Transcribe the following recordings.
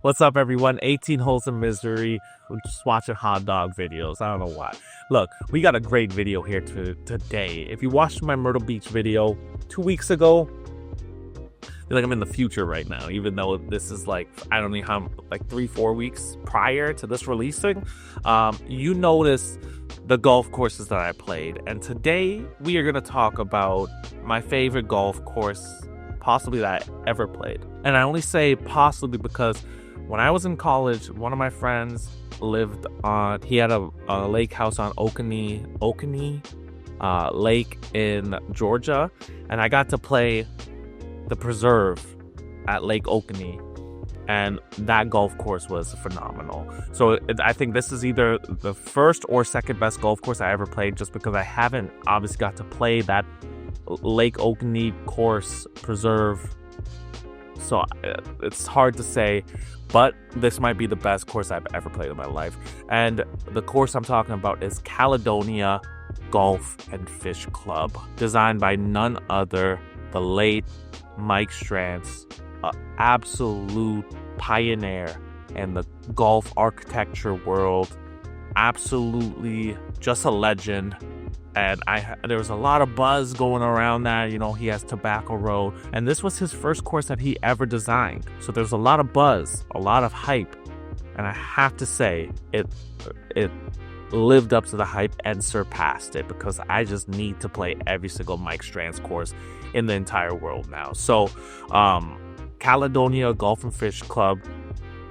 What's up, everyone? 18 holes in misery. We're just watching hot dog videos. I don't know why. Look, we got a great video here today. If you watched my Myrtle Beach video 2 weeks ago, I feel like I'm in the future right now, even though this is like, I don't know how, like 3-4 weeks prior to this releasing. You notice the golf courses that I played. And today we are going to talk about my favorite golf course possibly that I ever played. And I only say possibly because when I was in college, one of my friends he had a lake house on Oconee Lake in Georgia, and I got to play the preserve at Lake Oconee, and that golf course was phenomenal. So I think this is either the first or second best golf course I ever played, just because I haven't obviously got to play that Lake Oconee course preserve, so it's hard to say, but this might be the best course I've ever played in my life. And the course I'm talking about is Caledonia Golf and Fish Club, designed by none other the late Mike Strantz, an absolute pioneer in the golf architecture world, absolutely just a legend. And there was a lot of buzz going around that, he has Tobacco Road, and this was his first course that he ever designed. So there's a lot of buzz, a lot of hype, and I have to say it lived up to the hype and surpassed it, because I just need to play every single Mike Strantz course in the entire world now. So Caledonia Golf and Fish Club,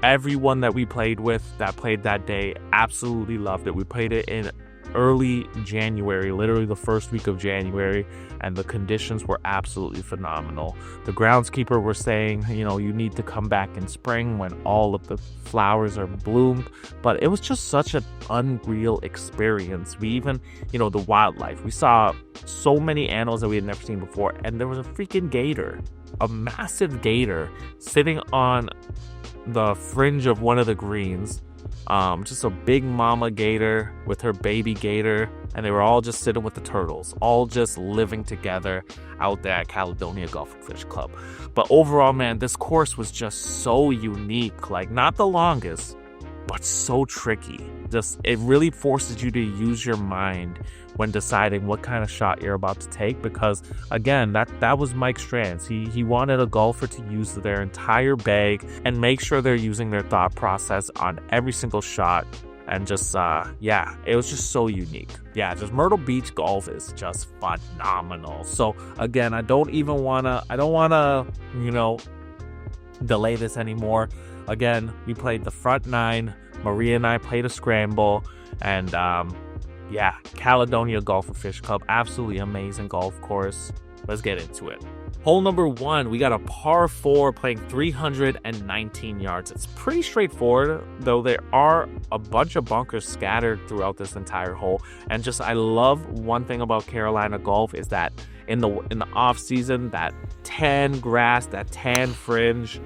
everyone that we played with that played that day absolutely loved it. We played it in early January, literally the first week of January, and the conditions were absolutely phenomenal. The groundskeeper were saying, you need to come back in spring when all of the flowers are bloomed, but it was just such an unreal experience. We even, the wildlife, we saw so many animals that we had never seen before, and there was a freaking gator, a massive gator sitting on the fringe of one of the greens. Just a big mama gator with her baby gator, and they were all just sitting with the turtles, all just living together out there at Caledonia Golf and Fish Club. But overall, man, this course was just so unique, like not the longest, but so tricky. It really forces you to use your mind when deciding what kind of shot you're about to take, because again, that was Mike Strantz. He wanted a golfer to use their entire bag and make sure they're using their thought process on every single shot. And just it was just so unique. Just Myrtle Beach golf is just phenomenal. So again, I don't wanna delay this anymore. Again, we played the front 9. Maria and I played a scramble, and Caledonia Golf and Fish Club, absolutely amazing golf course. Let's get into it. Hole number 1, we got a par 4 playing 319 yards. It's pretty straightforward, though there are a bunch of bunkers scattered throughout this entire hole. And just, I love one thing about Carolina golf is that in the off season, that tan grass, that tan fringe,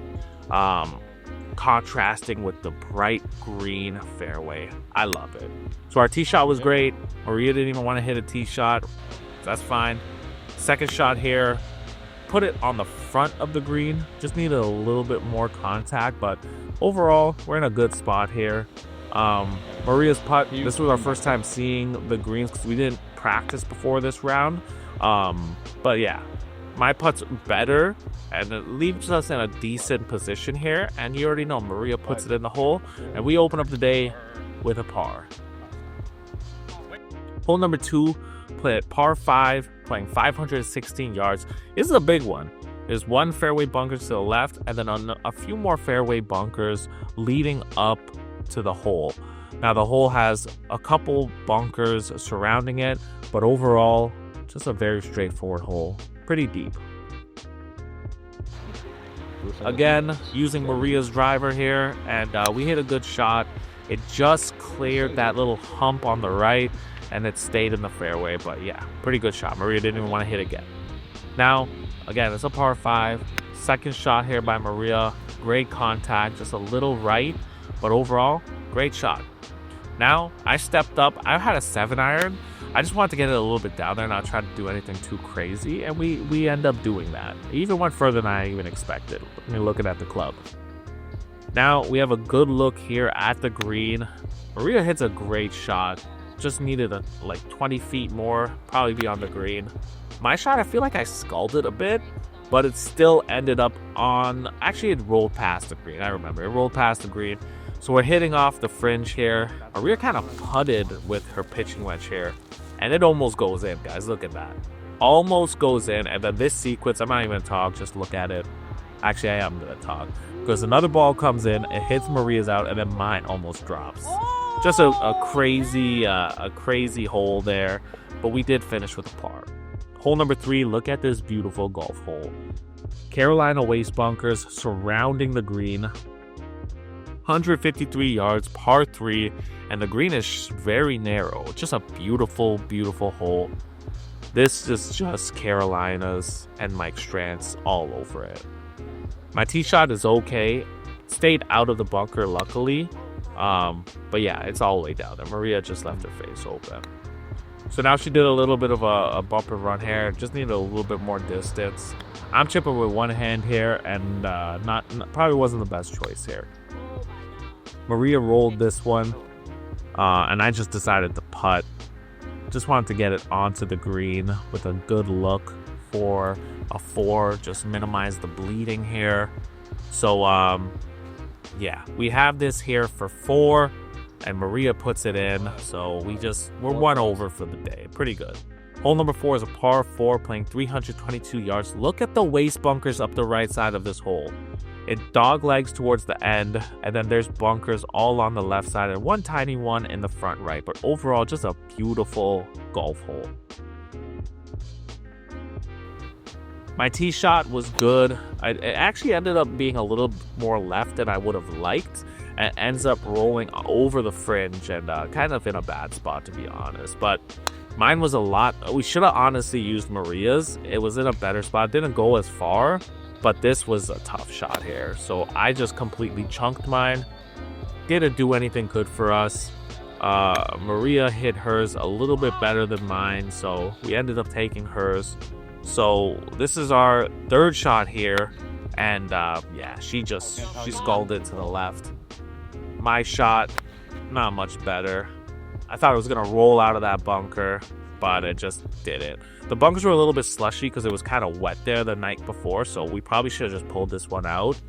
contrasting with the bright green fairway. I love it. So our tee shot was great. Maria didn't even want to hit a tee shot. That's fine. Second shot here, put it on the front of the green. Just needed a little bit more contact, but overall, we're in a good spot here. Maria's putt, this was our first time seeing the greens because we didn't practice before this round. But yeah, my putt's better, and it leaves us in a decent position here. And you already know Maria puts it in the hole, and we open up the day with a par. Hole number 2, play at par 5, playing 516 yards. This is a big one. There's one fairway bunker to the left, and then a few more fairway bunkers leading up to the hole. Now the hole has a couple bunkers surrounding it, but overall, just a very straightforward hole. Pretty deep. Again, using Maria's driver here, and we hit a good shot. It just cleared that little hump on the right, and it stayed in the fairway. But yeah, pretty good shot. Maria didn't even want to hit again. Now, again, it's a par 5. Second shot here by Maria. Great contact, just a little right, but overall, great shot. Now, I stepped up. I had a 7-iron. I just wanted to get it a little bit down there, not try to do anything too crazy, and we end up doing that. It even went further than I even expected. I mean, looking at the club. Now we have a good look here at the green. Maria hits a great shot. Just needed like 20 feet more, probably be on the green. My shot, I feel like I sculled it a bit, but it still ended up on, actually it rolled past the green. I remember, it rolled past the green. So we're hitting off the fringe here. Maria kind of putted with her pitching wedge here, and it almost goes in, guys. Look at that. Almost goes in, and then this sequence, I'm not even gonna talk, just look at it. Actually, I am gonna talk, because another ball comes in, it hits Maria's out, and then mine almost drops. Just a crazy hole there, but we did finish with a par. Hole number 3, look at this beautiful golf hole. Carolina waste bunkers surrounding the green. 153 yards, par 3, and the green is very narrow. Just a beautiful, beautiful hole. This is just Carolinas and Mike Strantz all over it. My tee shot is okay. Stayed out of the bunker, luckily. But yeah, it's all the way down there. Maria just left her face open. So now she did a little bit of a bump and run here. Just needed a little bit more distance. I'm chipping with one hand here, and probably wasn't the best choice here. Maria rolled this one, and I just decided to putt. Just wanted to get it onto the green with a good look for a 4. Just minimize the bleeding here. So yeah, we have this here for 4. And Maria puts it in, so we're 1 over for the day. Pretty good. Hole number 4 is a par 4, playing 322 yards. Look at the waste bunkers up the right side of this hole. It dog legs towards the end, and then there's bunkers all on the left side, and one tiny one in the front right. But overall, just a beautiful golf hole. My tee shot was good. It actually ended up being a little more left than I would have liked. And ends up rolling over the fringe and kind of in a bad spot, to be honest. But mine was a lot. We should have honestly used Maria's. It was in a better spot. Didn't go as far, but this was a tough shot here. So I just completely chunked mine. Didn't do anything good for us. Maria hit hers a little bit better than mine, so we ended up taking hers. So this is our 3rd shot here. And yeah, she sculled it to the left. My shot, not much better. I thought it was going to roll out of that bunker, but it just didn't. The bunkers were a little bit slushy because it was kind of wet there the night before, so we probably should have just pulled this one out.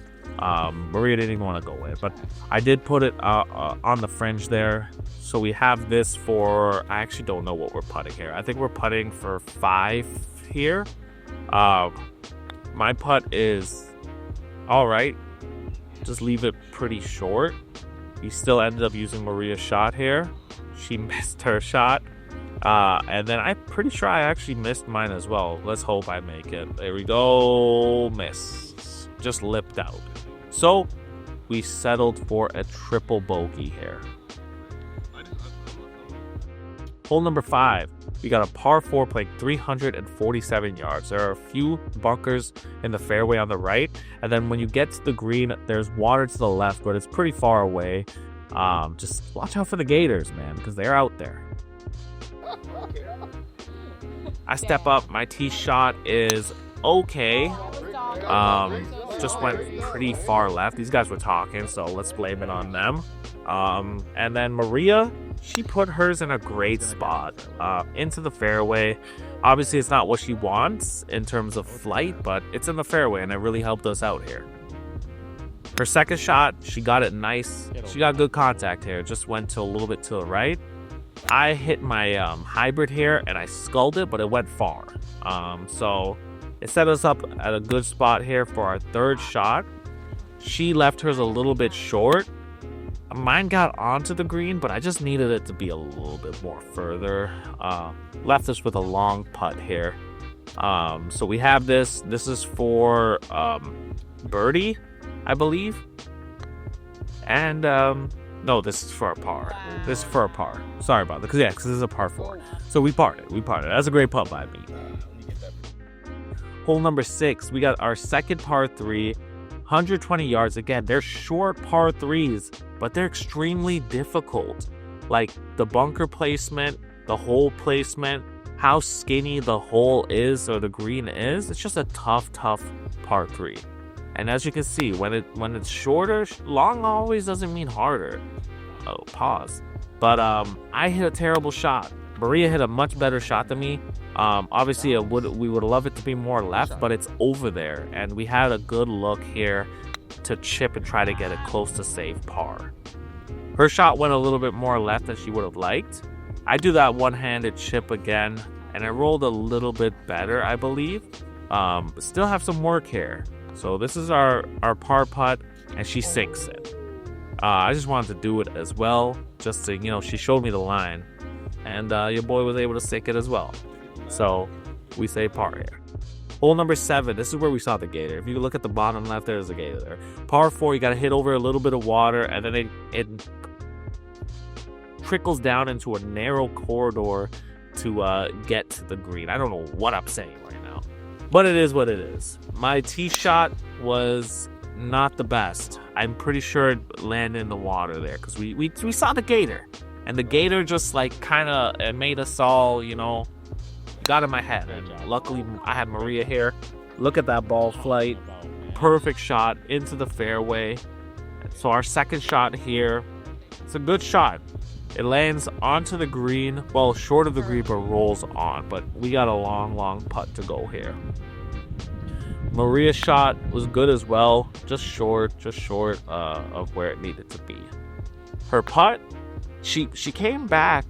Maria didn't even want to go in, but I did put it on the fringe there. So we have this for, I actually don't know what we're putting here. I think we're putting for 5 here. My putt is all right. Just leave it pretty short. He still ended up using Maria's shot here. She missed her shot. And then I'm pretty sure I actually missed mine as well. Let's hope I make it. There we go. Miss. Just lipped out. So we settled for a triple bogey here. Hole number 5. We got a par 4 playing 347 yards. There are a few bunkers in the fairway on the right. And then when you get to the green, there's water to the left, but it's pretty far away. Just watch out for the gators, man, because they're out there. I step up. My tee shot is okay. Just went pretty far left. These guys were talking, so let's blame it on them. And then Maria, she put hers in a great spot, into the fairway. Obviously, it's not what she wants in terms of flight, but it's in the fairway, and it really helped us out here. Her second shot, she got it nice. She got good contact here. Just went to a little bit to the right. I hit my hybrid here, and I sculled it, but it went far. So it set us up at a good spot here for our 3rd shot. She left hers a little bit short. Mine got onto the green, but I just needed it to be a little bit more further. Left us with a long putt here. So we have this. This is for birdie, I believe. And no, this is for a par. This is for a par. Sorry about that. Because this is a par 4. So we parred it. That's a great putt by me. Hole number 6. We got our second par 3. 120 yards. Again, they're short par 3s, but they're extremely difficult. Like the bunker placement, the hole placement, how skinny the hole is or the green is. It's just a tough par 3. And as you can see, when it's shorter, long always doesn't mean harder. Oh, pause. But I hit a terrible shot. Maria hit a much better shot than me. Obviously, we would love it to be more left, but it's over there. And we had a good look here to chip and try to get it close to save par. Her shot went a little bit more left than she would have liked. I do that one-handed chip again, and it rolled a little bit better, I believe. But still have some work here. So this is our par putt, and she sinks it. I just wanted to do it as well, just to, she showed me the line, and your boy was able to sink it as well. So we say par here. Hole number 7, this is where we saw the gator. If you look at the bottom left, there's a gator there. Par 4, you got to hit over a little bit of water, and then it trickles down into a narrow corridor to get to the green. I don't know what I'm saying right now, but it is what it is. My tee shot was not the best. I'm pretty sure it landed in the water there because we saw the gator, and the gator just like kind of made us all, got in my head. And luckily I had Maria here. Look at that ball flight. Perfect shot into the fairway. So our second shot here, it's a good shot. It lands onto the green, well, short of the green, but rolls on. But we got a long putt to go here. Maria's shot was good as well, just short of where it needed to be. Her putt, she came back.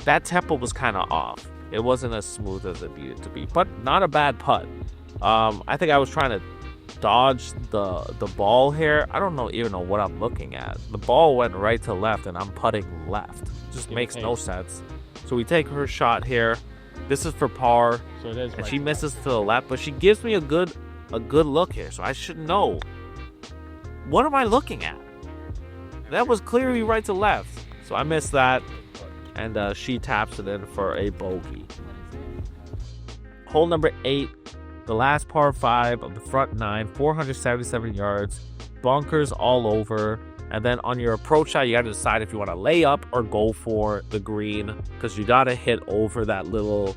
That tempo was kind of off. It wasn't as smooth as it needed to be, but not a bad putt. I think I was trying to dodge the ball here. I don't even know what I'm looking at. The ball went right to left, and I'm putting left. Just makes no sense. So we take her shot here. This is for par, and she misses to the left, but she gives me a good look here, so I should know. What am I looking at? That was clearly right to left, so I missed that, and she taps it in for a bogey. Hole number 8, the last par 5 of the front 9, 477 yards, bunkers all over. And then on your approach shot, you got to decide if you want to lay up or go for the green, because you got to hit over that little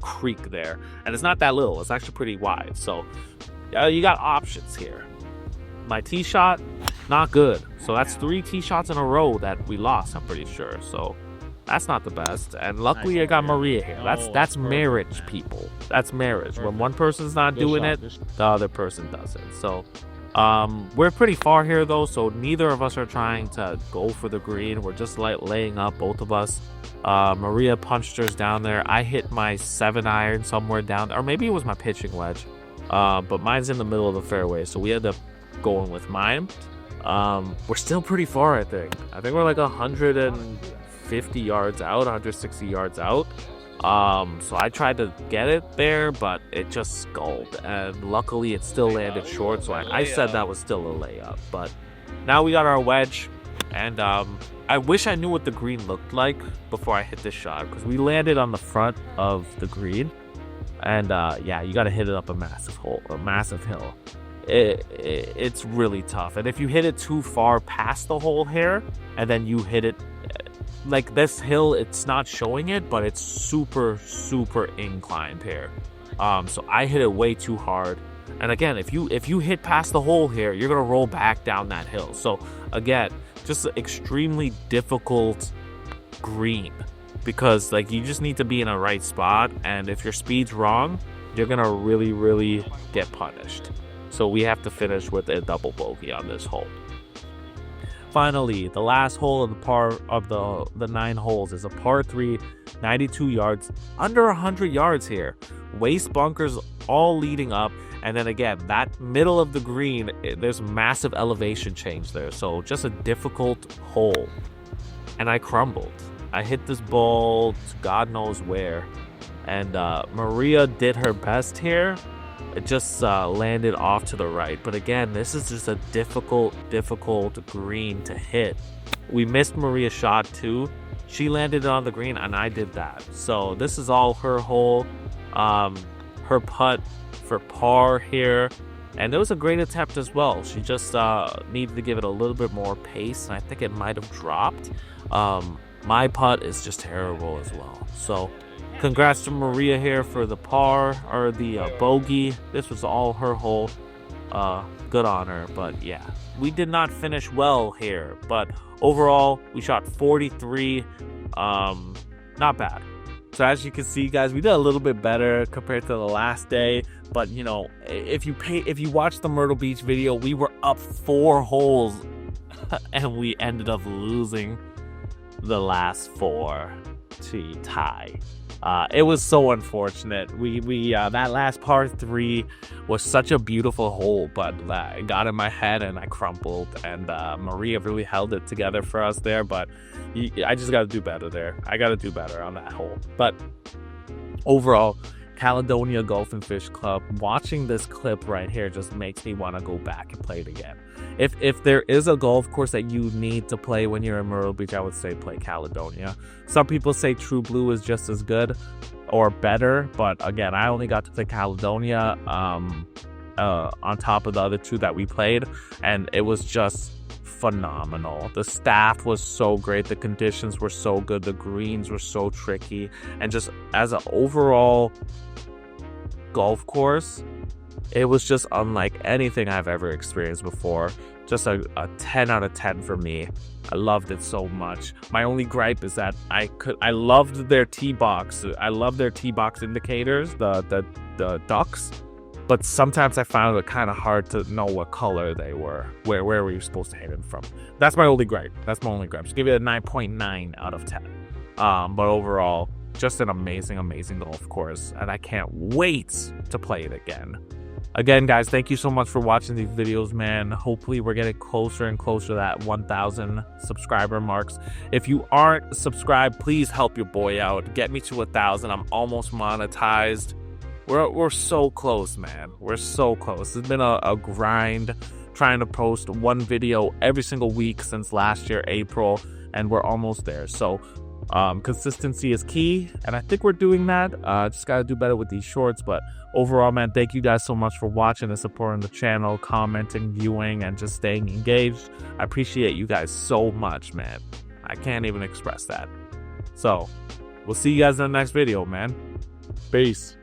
creek there. And it's not that little, it's actually pretty wide. So you got options here. My tee shot, not good. So that's 3 tee shots in a row that we lost, I'm pretty sure. So that's not the best. And luckily I got Maria here. That's marriage, people. That's marriage. When one person's not doing it, the other person doesn't. So we're pretty far here though, so neither of us are trying to go for the green. We're just like laying up, both of us. Maria punched hers down there. I hit my 7-iron somewhere down there, or maybe it was my pitching wedge, but mine's in the middle of the fairway, so we ended up going with mine. We're still pretty far. I think we're like 150 yards out, 160 yards out. So I tried to get it there, but it just sculled, and luckily it still landed short, so I said that was still a layup. But now we got our wedge, and I wish I knew what the green looked like before I hit this shot, because we landed on the front of the green, and yeah, you got to hit it up a massive hill. It's really tough, and if you hit it too far past the hole here, and then you hit it like this hill, it's not showing it, but it's super inclined here. So I hit it way too hard, and again, if you hit past the hole here, you're gonna roll back down that hill. So again, just an extremely difficult green, because like you just need to be in a right spot, and if your speed's wrong, you're gonna really get punished. So we have to finish with a double bogey on this hole. Finally, the last hole of the 9 holes is a par 3, 92 yards, under 100 yards here. Waste bunkers all leading up, and then again, that middle of the green, there's massive elevation change there. So just a difficult hole, and I crumbled. I hit this ball to God knows where, and Maria did her best here. It just landed off to the right. But again, this is just a difficult green to hit. We missed Maria's shot too. She landed on the green, and I did that. So this is all her hole. Her putt for par here. And it was a great attempt as well. She just needed to give it a little bit more pace, and I think it might have dropped. My putt is just terrible as well. So congrats to Maria here for the par, or the bogey. This was all her hole. good honor. But yeah, we did not finish well here. But overall, we shot 43. Not bad. So as you can see, guys, we did a little bit better compared to the last day. But you know, if you watch the Myrtle Beach video, we were up 4 holes, and we ended up losing the last 4 to tie. It was so unfortunate. We that last par 3 was such a beautiful hole, but it got in my head and I crumpled. And Maria really held it together for us there, but I just got to do better there. I got to do better on that hole. But overall, Caledonia Golf and Fish Club, watching this clip right here just makes me want to go back and play it again. If there is a golf course that you need to play when you're in Myrtle Beach, I would say play Caledonia. Some people say True Blue is just as good or better, but again, I only got to play Caledonia on top of the other 2 that we played, and it was just phenomenal. The staff was so great, the conditions were so good, the greens were so tricky, and just as an overall golf course, it was just unlike anything I've ever experienced before. Just a 10 out of 10 for me. I loved it so much. My only gripe is that I loved their tee box. I love their tee box indicators, the ducks. But sometimes I found it kind of hard to know what color they were, where were you supposed to hit it from. That's my only gripe. Just give it a 9.9 out of 10. But overall, just an amazing golf course, and I can't wait to play it again. Again, guys, thank you so much for watching these videos, man. Hopefully, we're getting closer and closer to that 1,000 subscriber marks. If you aren't subscribed, please help your boy out. Get me to 1,000. I'm almost monetized. We're so close, man. We're so close. It's been a grind trying to post 1 video every single week since last year, April, and we're almost there. So consistency is key, and I think we're doing that. Just gotta do better with these shorts. But overall, man, thank you guys so much for watching and supporting the channel, commenting, viewing, and just staying engaged. I appreciate you guys so much, man. I can't even express that. So we'll see you guys in the next video, man. Peace.